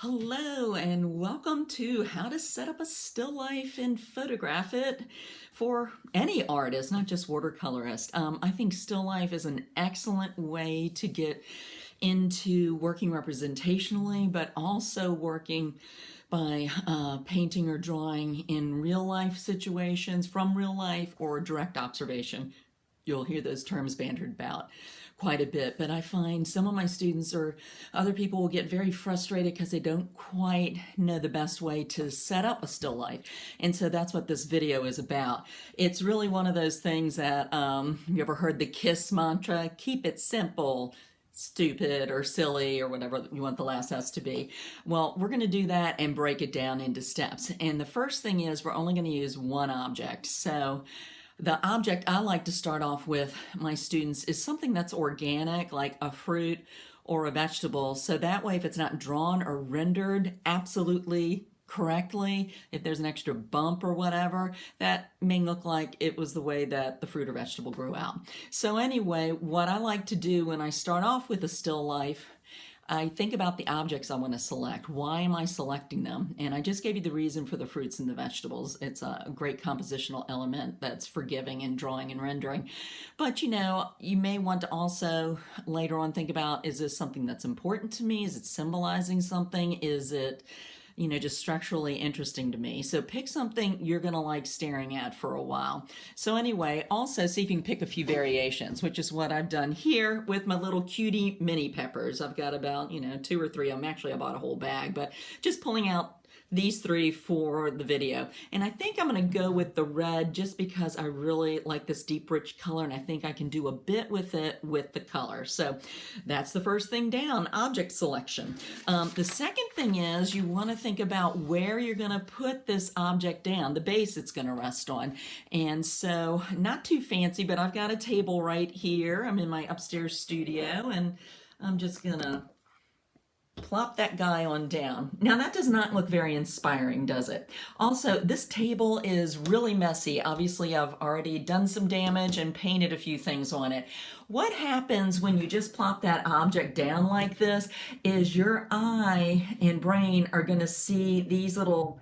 Hello and welcome to how to set up a still life and photograph it for any artist, not just watercolorist. I think still life is an excellent way to get into working representationally, but also working by painting or drawing in real life situations from real life or direct observation. You'll hear those terms bantered about quite a bit, but I find some of my students or other people will get very frustrated because they don't quite know the best way to set up a still life. And so that's what this video is about. It's really one of those things that, you ever heard the KISS mantra? Keep it simple, stupid or silly or whatever you want the last S to be. Well, we're going to do that and break it down into steps. And the first thing is we're only going to use one object. So the object I like to start off with my students is something that's organic, like a fruit or a vegetable. So that way, if it's not drawn or rendered absolutely correctly, if there's an extra bump or whatever, that may look like it was the way that the fruit or vegetable grew out. So anyway, what I like to do when I start off with a still life, I think about the objects I want to select. Why am I selecting them? And I just gave you the reason for the fruits and the vegetables. It's a great compositional element that's forgiving in drawing and rendering. But you may want to also later on think about, is this something that's important to me? Is it symbolizing something? Is it just structurally interesting to me? So pick something you're going to like staring at for a while. So anyway, also see if you can pick a few variations, which is what I've done here with my little cutie mini peppers. I've got about, 2 or 3 of them. Actually, I bought a whole bag, but just pulling out these 3 for the video. And I think I'm going to go with the red just because I really like this deep rich color, and I think I can do a bit with it with the color. So that's the first thing down, object selection. The second thing is you want to think about where you're going to put this object down, the base it's going to rest on. And so not too fancy, but I've got a table right here. I'm in my upstairs studio, and I'm just going to plop that guy on down. Now that does not look very inspiring, does it? Also, this table is really messy. Obviously, I've already done some damage and painted a few things on it. What happens when you just plop that object down like this is your eye and brain are going to see these little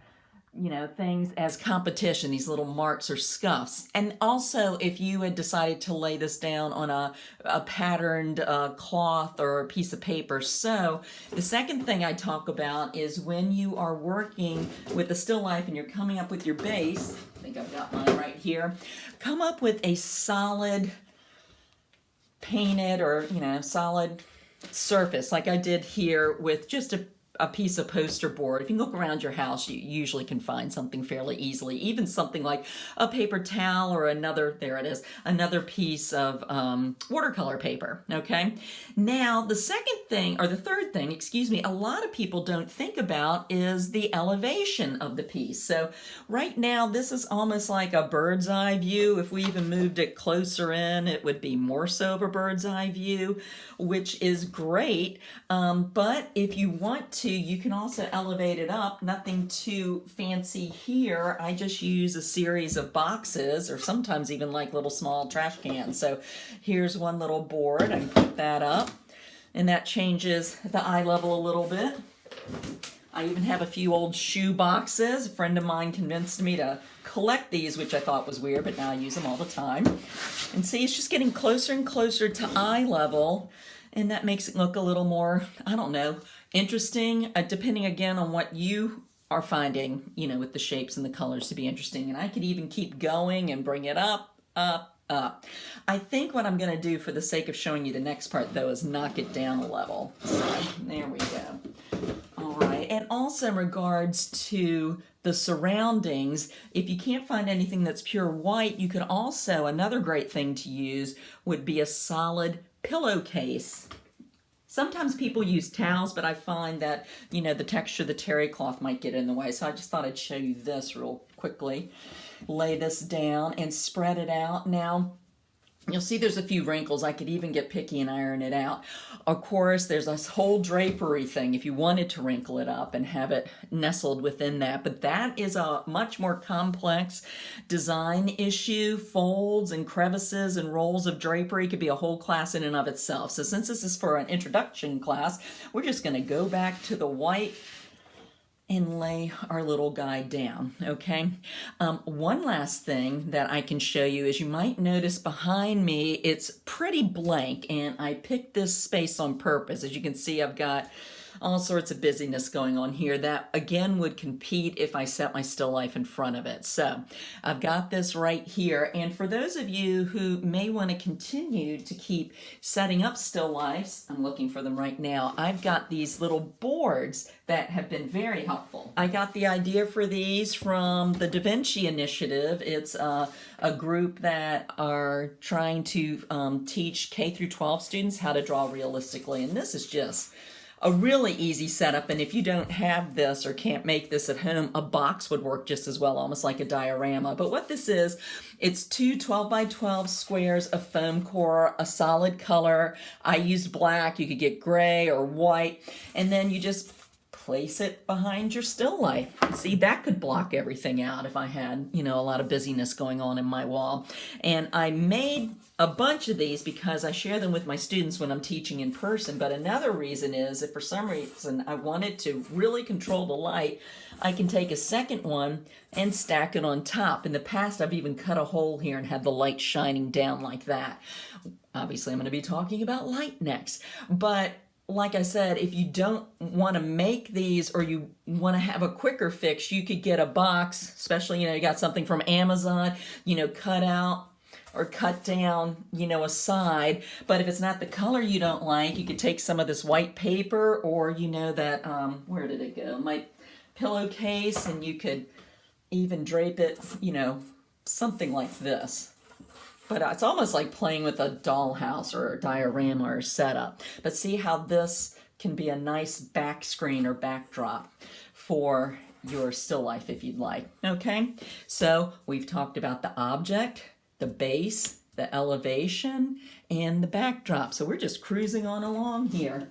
things as competition, these little marks or scuffs. And also, if you had decided to lay this down on a patterned cloth or a piece of paper. So the second thing I talk about is when you are working with a still life and you're coming up with your base, I think I've got mine right here, come up with a solid painted or, solid surface like I did here with just a piece of poster board. If you look around your house, you usually can find something fairly easily, even something like a paper towel or another piece of watercolor paper, okay? Now, the third thing, a lot of people don't think about is the elevation of the piece. So right now, this is almost like a bird's eye view. If we even moved it closer in, it would be more so of a bird's eye view, which is great. But if you want to, you can also elevate it up. Nothing too fancy here. I just use a series of boxes or sometimes even like little small trash cans. So here's one little board. I can put that up and that changes the eye level a little bit. I even have a few old shoe boxes. A friend of mine convinced me to collect these, which I thought was weird, but now I use them all the time. And see, it's just getting closer and closer to eye level, and that makes it look a little more, interesting, depending again on what you are finding, with the shapes and the colors to be interesting. And I could even keep going and bring it up. I think what I'm going to do for the sake of showing you the next part, though, is knock it down a level. So there we go. All right. And also in regards to the surroundings, if you can't find anything that's pure white, you could also, another great thing to use would be a solid pillowcase. Sometimes people use towels, but I find that, the texture of the terry cloth might get in the way. So I just thought I'd show you this real quickly. Lay this down and spread it out. Now, you'll see there's a few wrinkles. I could even get picky and iron it out. Of course, there's this whole drapery thing if you wanted to wrinkle it up and have it nestled within that. But that is a much more complex design issue. Folds and crevices and rolls of drapery could be a whole class in and of itself. So since this is for an introduction class, we're just going to go back to the white and lay our little guy down, okay? One last thing that I can show you is you might notice behind me, it's pretty blank, and I picked this space on purpose. As you can see, I've got all sorts of busyness going on here that again would compete if I set my still life in front of it. So I've got this right here, and for those of you who may want to continue to keep setting up still lifes, I'm looking for them right now, I've got these little boards that have been very helpful. I got the idea for these from the Da Vinci Initiative. It's a group that are trying to teach K through 12 students how to draw realistically, and this is just a really easy setup. And if you don't have this or can't make this at home, a box would work just as well, almost like a diorama. But what this is, it's two 12 by 12 squares of foam core, a solid color. I used black, you could get gray or white, and then you just place it behind your still life. See, that could block everything out if I had, a lot of busyness going on in my wall. And I made a bunch of these because I share them with my students when I'm teaching in person. But another reason is if for some reason I wanted to really control the light, I can take a second one and stack it on top. In the past, I've even cut a hole here and had the light shining down like that. Obviously, I'm going to be talking about light next. But like I said, if you don't want to make these or you want to have a quicker fix, you could get a box, especially, you got something from Amazon, cut out or cut down, a side. But if it's not the color you don't like, you could take some of this white paper or, that, where did it go? My pillowcase, and you could even drape it, something like this. But it's almost like playing with a dollhouse or a diorama or setup. But see how this can be a nice back screen or backdrop for your still life if you'd like. Okay, so we've talked about the object, the base, the elevation, and the backdrop. So we're just cruising on along here.